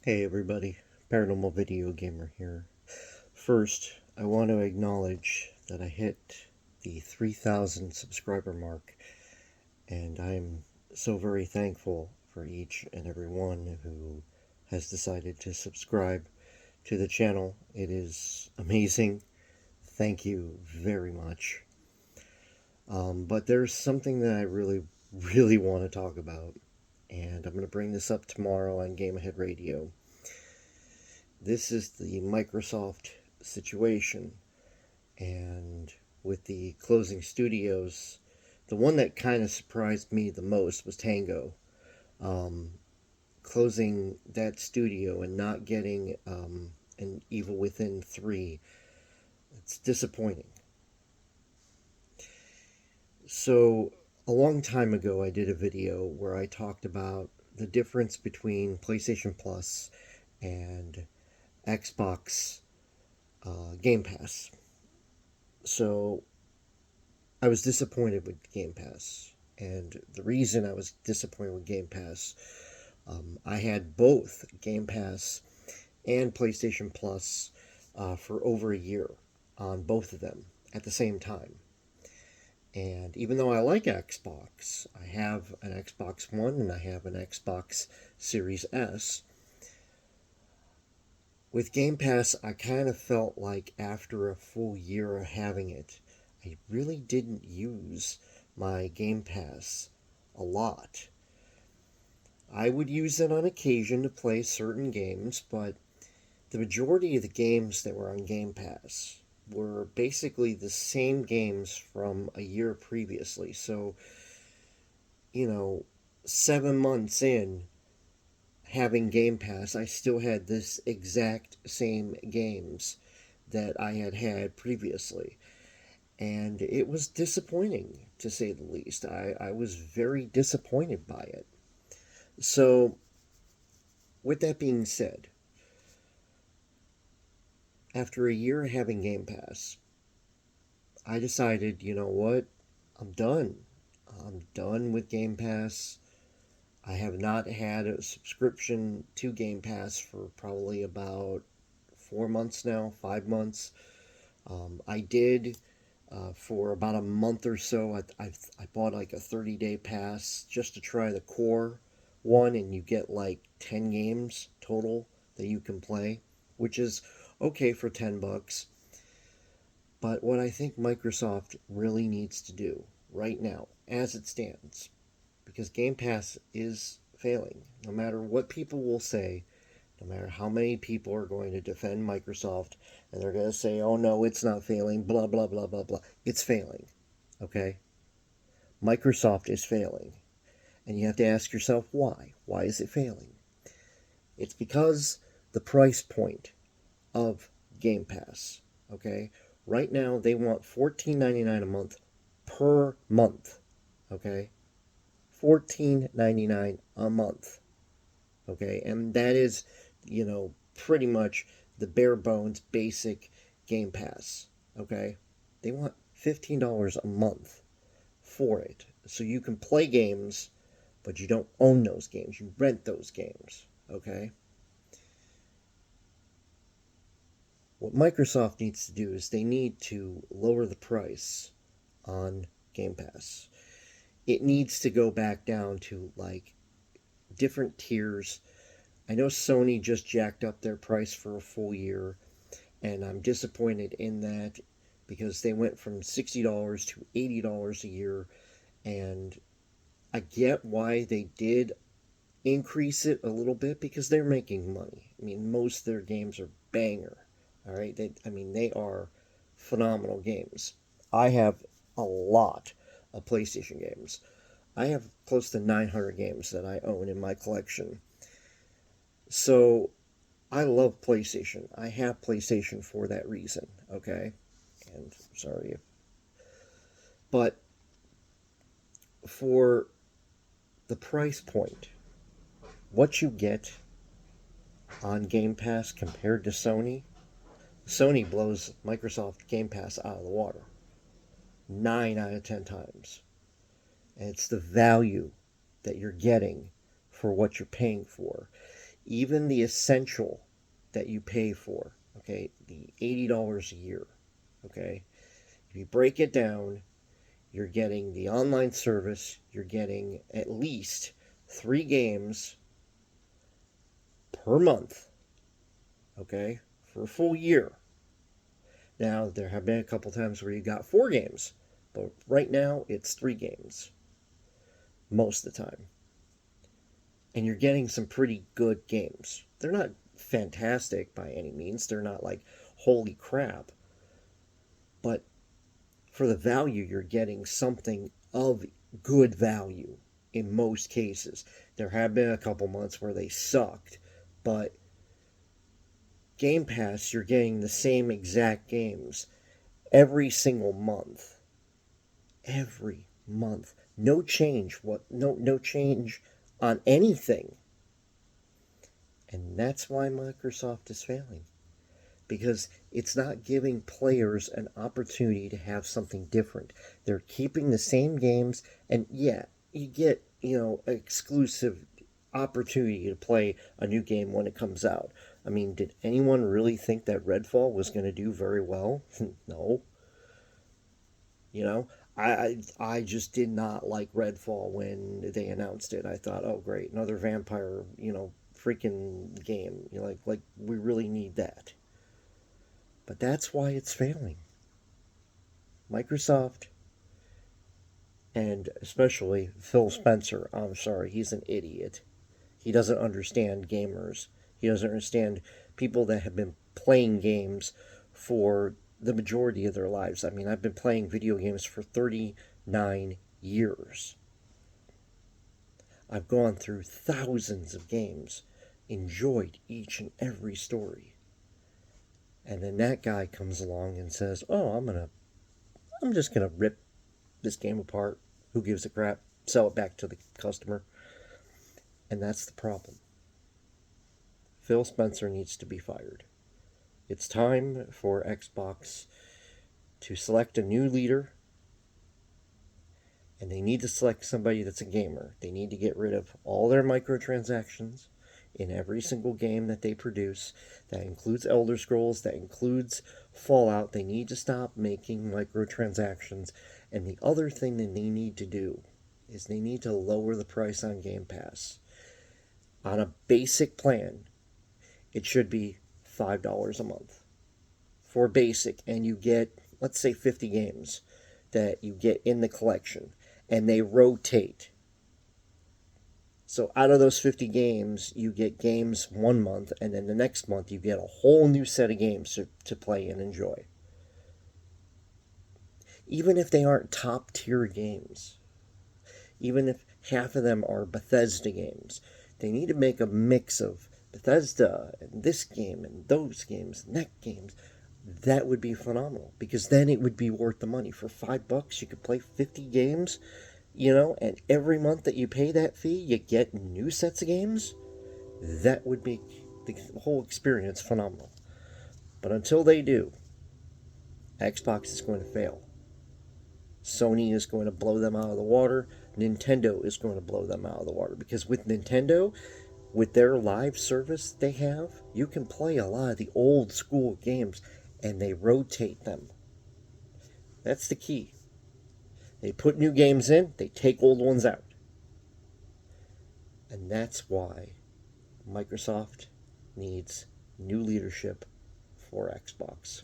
Hey everybody, Paranormal Video Gamer here. First, I want to acknowledge that I hit the 3,000 subscriber mark, and I'm so very thankful for each and every one who has decided to subscribe to the channel. It is amazing. Thank you very much. But there's something that I really want to talk about, and I'm going to bring this up tomorrow on Game Ahead Radio. This is the Microsoft situation, and with the closing studios, the one that kind of surprised me the most was Tango. Um, Closing that studio and not getting an Evil Within 3, it's disappointing. So, a long time ago, I did a video where I talked about the difference between PlayStation Plus and Xbox Game Pass. So, I was disappointed with Game Pass. And the reason I was disappointed with Game Pass, I had both Game Pass and PlayStation Plus for over a year on both of them at the same time. And even though I like Xbox, I have an Xbox One and I have an Xbox Series S. With Game Pass, I kind of felt like after a full year of having it, I really didn't use my Game Pass a lot. I would use it on occasion to play certain games, but the majority of the games that were on Game Pass were basically the same games from a year previously. So, you know, 7 months in having Game Pass, I still had this exact same games that I had had previously. And it was disappointing, to say the least. I was very disappointed by it. So, with that being said, after a year of having Game Pass, I decided, you know what? I'm done. I'm done with Game Pass. I have not had a subscription to Game Pass for probably about 4 months now, 5 months. I did for about a month or so. I bought like a 30-day pass just to try the core one, and you get like 10 games total that you can play, which is okay for $10. But what I think Microsoft really needs to do right now, as it stands, because Game Pass is failing, no matter what people will say, no matter how many people are going to defend Microsoft, and they're going to say, oh no, it's not failing, blah, blah, blah, blah, blah. It's failing, okay? Microsoft is failing. And you have to ask yourself why. Why is it failing? It's because the price point of Game Pass, okay? Right now, they want $14.99 a month per month, okay? $14.99 a month, okay? And that is, pretty much the bare bones basic Game Pass, okay? They want $15 a month for it. So you can play games, but you don't own those games. You rent those games, okay? What Microsoft needs to do is they need to lower the price on Game Pass. It needs to go back down to like different tiers. I know Sony just jacked up their price for a full year, and I'm disappointed in that because they went from $60 to $80 a year, and I get why they did increase it a little bit because they're making money. I mean, most of their games are banger. All right, they are phenomenal games. I have a lot of PlayStation games. I have close to 900 games that I own in my collection. So I love PlayStation. I have PlayStation for that reason, okay? And sorry. But for the price point, what you get on Game Pass compared to Sony, Sony blows Microsoft Game Pass out of the water 9 out of 10 times. And it's the value that you're getting for what you're paying for. even the essential that you pay for, okay, the $80 a year, okay, if you break it down, you're getting the online service, you're getting at least 3 games per month, okay, for a full year. Now, there have been a couple times where you got 4 games, but right now it's 3 games most of the time. And you're getting some pretty good games. They're not fantastic by any means, they're not like holy crap, but for the value, you're getting something of good value in most cases. There have been a couple months where they sucked, but Game Pass, you're getting the same exact games every single month. Every month. No change. No change on anything. And that's why Microsoft is failing. Because it's not giving players an opportunity to have something different. They're keeping the same games, and yeah, you get, exclusive opportunity to play a new game when it comes out. I mean, did anyone really think that Redfall was going to do very well? No. You know, I just did not like Redfall when they announced it. I thought, oh great, another vampire, freaking game. Like we really need that. But that's why it's failing. Microsoft, and especially Phil Spencer, I'm sorry, he's an idiot. He doesn't understand gamers. He doesn't understand people that have been playing games for the majority of their lives. I mean, I've been playing video games for 39 years. I've gone through thousands of games, enjoyed each and every story. And then that guy comes along and says, "Oh, I'm just gonna rip this game apart. Who gives a crap? Sell it back to the customer." And that's the problem. Phil Spencer needs to be fired. It's time for Xbox to select a new leader, and they need to select somebody that's a gamer. They need to get rid of all their microtransactions in every single game that they produce. That includes Elder Scrolls, that includes Fallout. They need to stop making microtransactions. And the other thing that they need to do is they need to lower the price on Game Pass. On a basic plan, it should be $5 a month for basic, and you get, let's say, 50 games that you get in the collection, and they rotate. So out of those 50 games, you get games one month, and then the next month you get a whole new set of games to play and enjoy. Even if they aren't top tier games, even if half of them are Bethesda games, they need to make a mix of Bethesda and this game and those games and that games. That would be phenomenal, because then it would be worth the money. For $5 you could play 50 games, and every month that you pay that fee you get new sets of games. That would make the whole experience phenomenal. But until they do, Xbox is going to fail. Sony is going to blow them out of the water. Nintendo is going to blow them out of the water, because with Nintendo, with their live service they have, you can play a lot of the old school games, and they rotate them. That's the key. They put new games in, they take old ones out. And that's why Microsoft needs new leadership for Xbox.